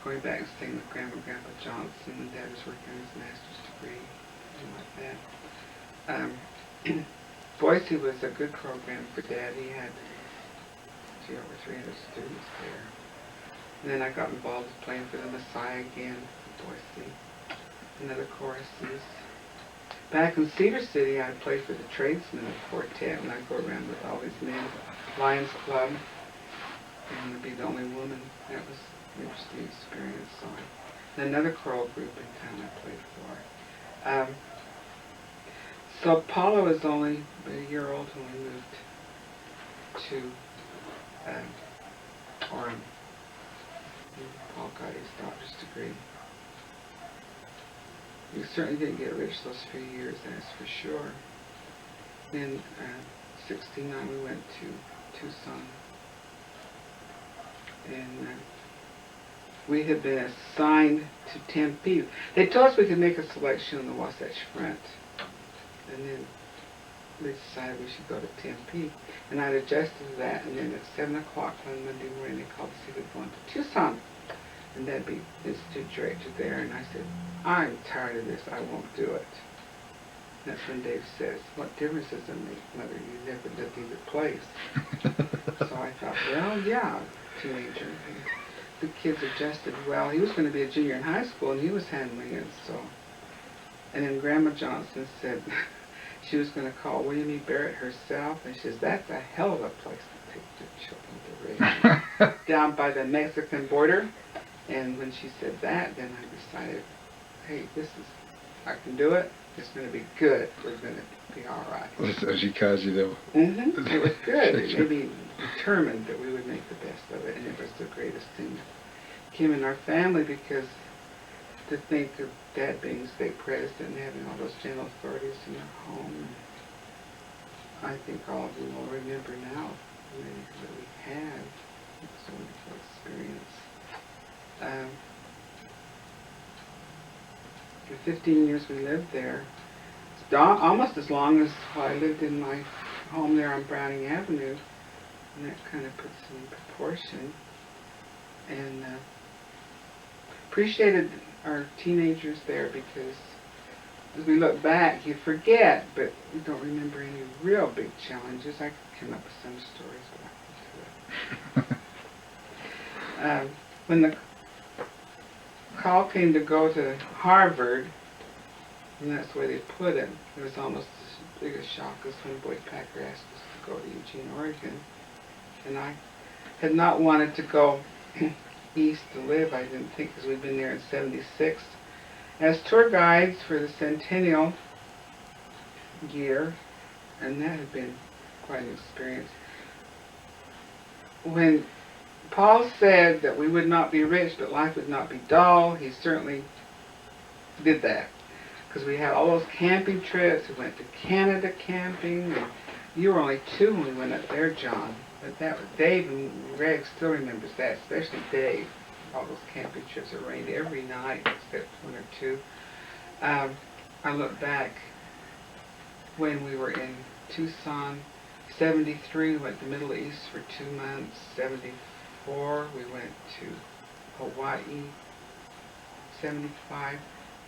Going back and staying with Grandma and Grandpa Johnson, and Dad was working on his master's degree, and like that. Boise was a good program for Dad. He had over 300 students there. And then I got involved with playing for the Messiah again in Boise, and other choruses. Back in Cedar City, I played for the Tradesmen Quartet, and I'd go around with all these men, Lions Club, and I'd be the only woman. That was an interesting experience. And another choral group in town I played for. So Paula was only a year old when we moved to Orem. Paul got his doctor's degree. We certainly didn't get rich those few years, that's for sure. In 69, we went to Tucson. And we had been assigned to Tempe. They told us we could make a selection on the Wasatch Front. And then we decided we should go to Tempe. And I'd adjusted to that, and then at 7 o'clock on Monday morning, they called to see if we'd go to Tucson. And that'd be institute director there, and I said, I'm tired of this, I won't do it. That's when Dave says, what difference does it make, Mother? You never lived either place. So I thought, well, yeah, teenager. And the kids adjusted well. He was going to be a junior in high school, and he was handling it, so. And then Grandma Johnson said she was going to call William E. Barrett herself, and she says, that's a hell of a place to take the children to raise down by the Mexican border. And when she said that, then I decided, hey, I can do it. It's going to be good. We're going to be all right. So she caused you to... Mm-hmm. It was good. It made me determined that we would make the best of it, and it was the greatest thing that came in our family, because to think of Dad being state president and having all those general authorities in our home, I think all of you will remember now that we had. It was a wonderful experience. For 15 years we lived there. It's almost as long as I lived in my home there on Browning Avenue, and that kind of puts it in proportion. And appreciated our teenagers there, because as we look back, you forget, but you don't remember any real big challenges. I could come up with some stories, but I won't do it. When the call came to go to Harvard, and that's the way they put it, it was almost biggest shock is when Boyd Packer asked us to go to Eugene, Oregon. And I had not wanted to go east to live, I didn't think, because we'd been there in '76 as tour guides for the centennial year, and that had been quite an experience. When Paul said that we would not be rich, but life would not be dull, he certainly did that. Because we had all those camping trips. We went to Canada camping. And you were only 2 when we went up there, John. But that was Dave, and Greg still remembers that, especially Dave. All those camping trips. It rained every night except 1 or 2. I look back when we were in Tucson. '73, we went to the Middle East for 2 months. '74, we went to Hawaii. '75,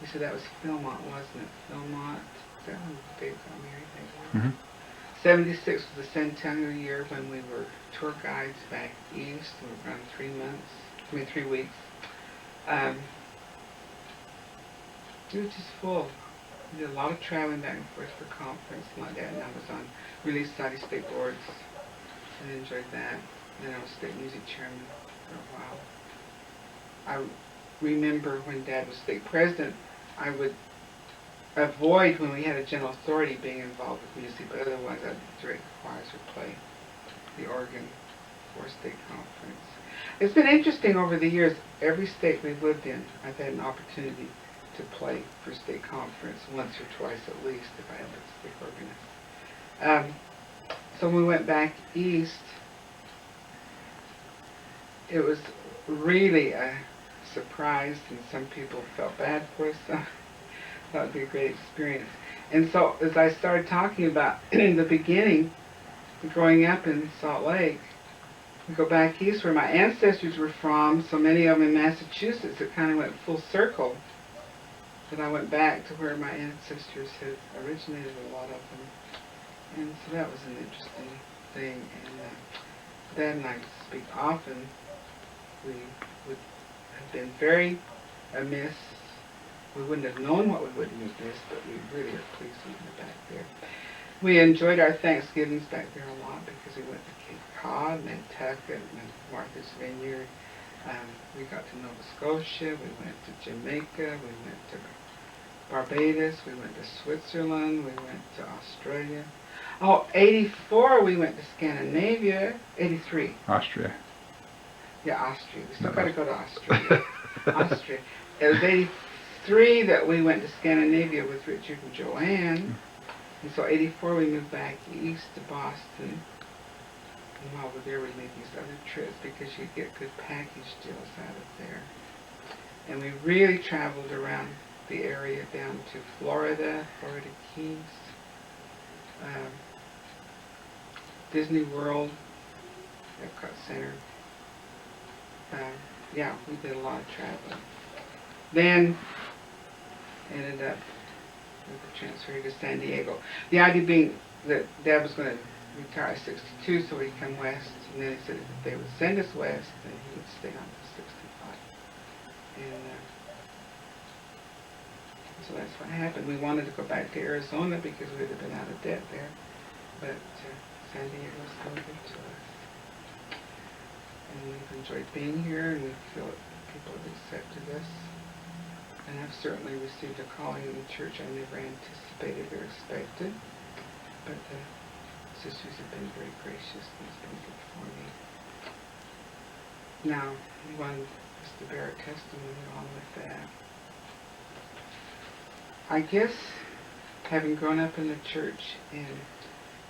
you said that was Philmont, wasn't it? Philmont. Is that when Dave got married? Mm-hmm. '76 was the centennial year when we were tour guides back east. We were gone 3 weeks. It was just full. We did a lot of traveling back and forth for conference and like that, and I was on Relief Society state boards, and I enjoyed that. And then I was state music chairman for a while. I remember when Dad was state president, I would avoid, when we had a general authority, being involved with music, but otherwise I'd direct the choirs or play the organ for state conference. It's been interesting over the years. Every state we've lived in, I've had an opportunity to play for state conference once or twice at least, if I had a state organist. So when we went back east, it was really a surprise, and some people felt bad for us. So that would be a great experience. And so as I started talking about in the beginning, growing up in Salt Lake, we go back east where my ancestors were from, so many of them in Massachusetts. It kind of went full circle. That I went back to where my ancestors had originated, a lot of them. And so that was an interesting thing. And Dad and I speak often. We would have been very amiss. We wouldn't have known what we wouldn't have missed, but we really are pleased we were back there. We enjoyed our Thanksgivings back there a lot because we went to Cape Cod, Nantucket, and Martha's Vineyard. We got to Nova Scotia. We went to Jamaica. We went to Barbados. We went to Switzerland. We went to Australia. Oh, '84 we went to Scandinavia. '83. Austria. Yeah, Austria. We still got to go to Australia. Austria. It was '83 that we went to Scandinavia with Richard and Joanne. And so '84 we moved back east to Boston. And while we're there we made these other trips because you get good package deals out of there. And we really traveled around the area down to Florida Keys, Disney World, Epcot Center. Yeah, we did a lot of traveling. Then ended up with the transfer to San Diego. The idea being that Dad was going to retire at 62, so he'd come west, and then he said if they would send us west, then he would stay on to 65. And so that's what happened. We wanted to go back to Arizona because we would have been out of debt there, but San Diego was so good to us. And we've enjoyed being here, and we feel that people have accepted us. And I've certainly received a calling in the church I never anticipated or expected, but the sisters have been very gracious, and it's been good for me. Now, we want us to bear a testimony along with that. I guess, having grown up in the church and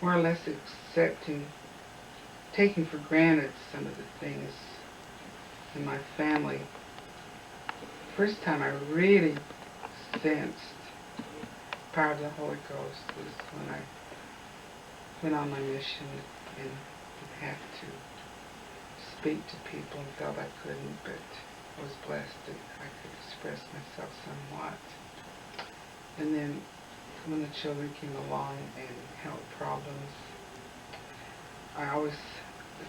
more or less accepting, taking for granted some of the things in my family, first time I really sensed the power of the Holy Ghost was when I went on my mission and would have to speak to people and felt I couldn't, but I was blessed that I could express myself somewhat. And then when the children came along and health problems, I always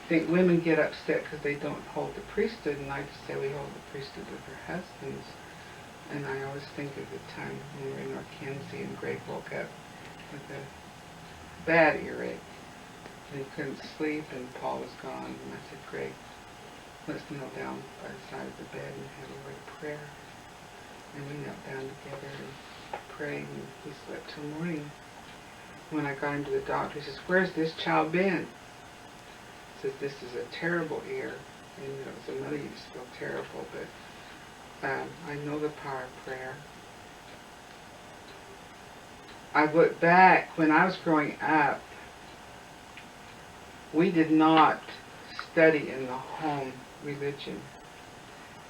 think women get upset because they don't hold the priesthood, and I just say we hold the priesthood with our husbands. And I always think of the time when we were in North Kenzie and Greg woke up with a bad earache. And he couldn't sleep, and Paul was gone. And I said, Greg, let's kneel down by the side of the bed and have a word of prayer. And we knelt down together and prayed, and he slept till morning. When I got him to the doctor, he says, where's this child been? He says, this is a terrible ear. And as a mother, you just feel terrible, but I know the power of prayer. I look back, when I was growing up, we did not study in the home religion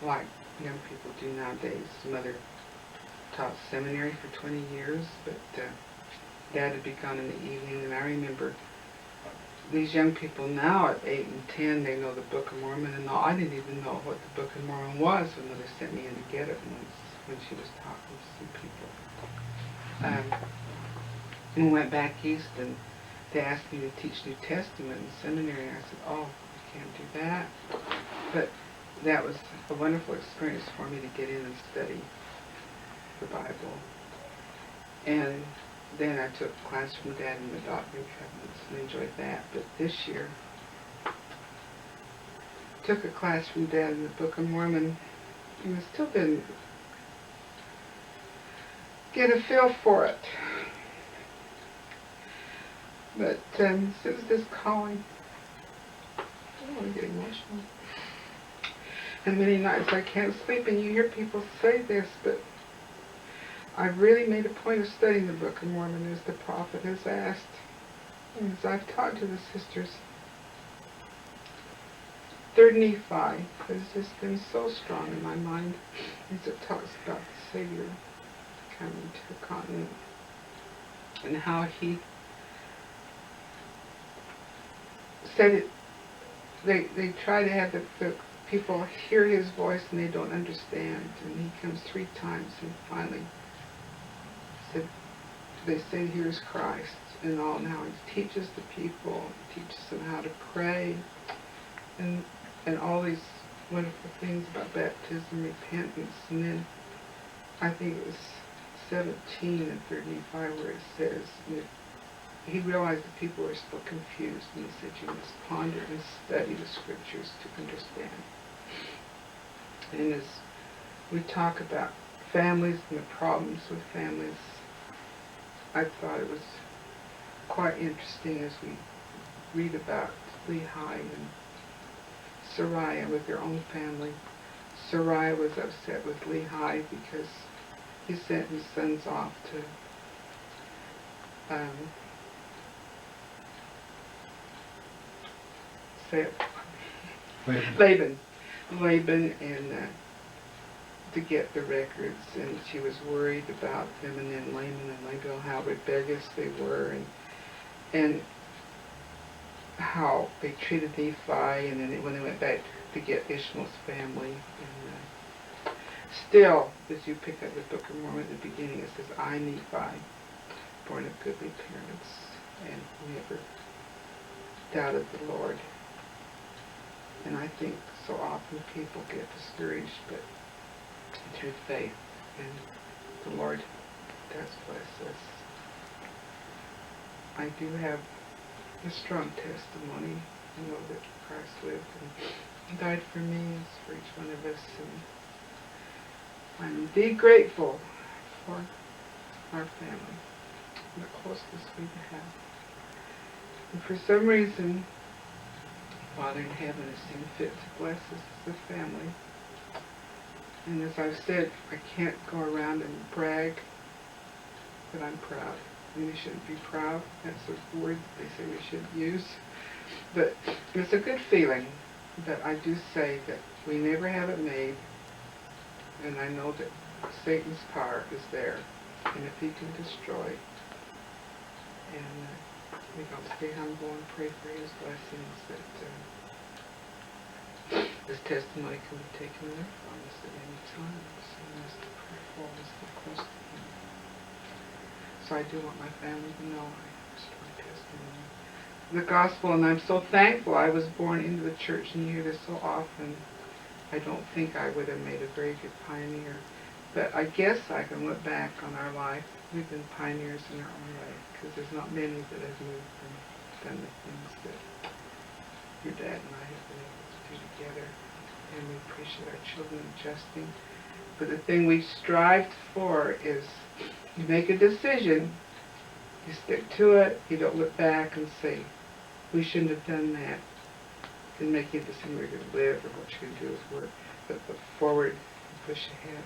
like young people do nowadays. Mother taught seminary for 20 years, but Dad had begun in the evening, and I remember these young people now at 8 and 10, they know the Book of Mormon and all. I didn't even know what the Book of Mormon was when Mother sent me in to get it once when she was talking to some people. We went back east, and they asked me to teach New Testament in seminary. I said, oh, I can't do that. But that was a wonderful experience for me to get in and study the Bible. And then I took a class from Dad in the Doctrine and Covenants and enjoyed that. But this year, took a class from Dad in the Book of Mormon, and I still didn't get a feel for it. But it was this calling. I don't want to get emotional. And many nights I can't sleep, and you hear people say this, but I really made a point of studying the Book of Mormon as the prophet has asked. And as I've talked to the sisters, 3rd Nephi has just been so strong in my mind as it talks about the Savior coming to the continent and how he said it. They try to have the people hear his voice and they don't understand, and he comes 3 times and finally said, they say, here's Christ and all. Now he teaches the people, teaches them how to pray, and all these wonderful things about baptism, repentance. And then I think it was 17 in 3rd Nephi where it says, he realized that people were still confused, and he said, you must ponder and study the scriptures to understand. And as we talk about families and the problems with families, I thought it was quite interesting as we read about Lehi and Sariah with their own family. Sariah was upset with Lehi because he sent his sons off to Laban, and to get the records, and she was worried about them, and then Laman and Laban, how rebellious they were, and how they treated Nephi, and then when they went back to get Ishmael's family. And still, as you pick up the Book of Mormon at the beginning, it says, I, Nephi, born of goodly parents, and never doubted the Lord. And I think so often people get discouraged, but through faith, and the Lord does bless us. I do have a strong testimony. I know that Christ lived and died for me, as for each one of us, and I'm indeed grateful for our family and the closeness we have. And for some reason, Father in heaven has seen fit to bless us as a family. And as I've said, I can't go around and brag, but I'm proud. And we shouldn't be proud. That's a word they say we shouldn't use. But it's a good feeling. But I do say that we never have it made. And I know that Satan's power is there. And if he can destroy, and we don't stay humble and pray for his blessings, that this testimony can be taken away from us at any time. So we must be prayerful and stay close to him. So I do want my family to know I have a strong testimony. The gospel, and I'm so thankful I was born into the church, and you hear this so often. I don't think I would have made a very good pioneer. But I guess I can look back on our life. We've been pioneers in our own way, because there's not many that have moved and done the things that your dad and I have been able to do together. And we appreciate our children adjusting. But the thing we strive for is you make a decision, you stick to it, you don't look back and say, we shouldn't have done that. It can make you a decision where you're going to live or what you're going to do is work. But look forward and push ahead.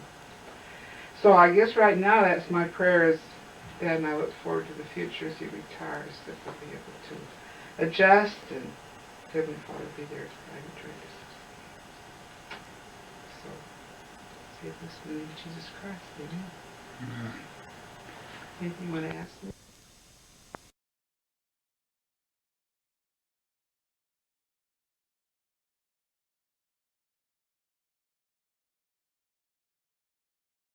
So I guess right now that's my prayer is, Dad and I look forward to the future as he retires, that we'll be able to adjust and Heavenly Father be there to guide and direct us. So, say this in the name of Jesus Christ. Amen. Yeah. Anything you want to ask me?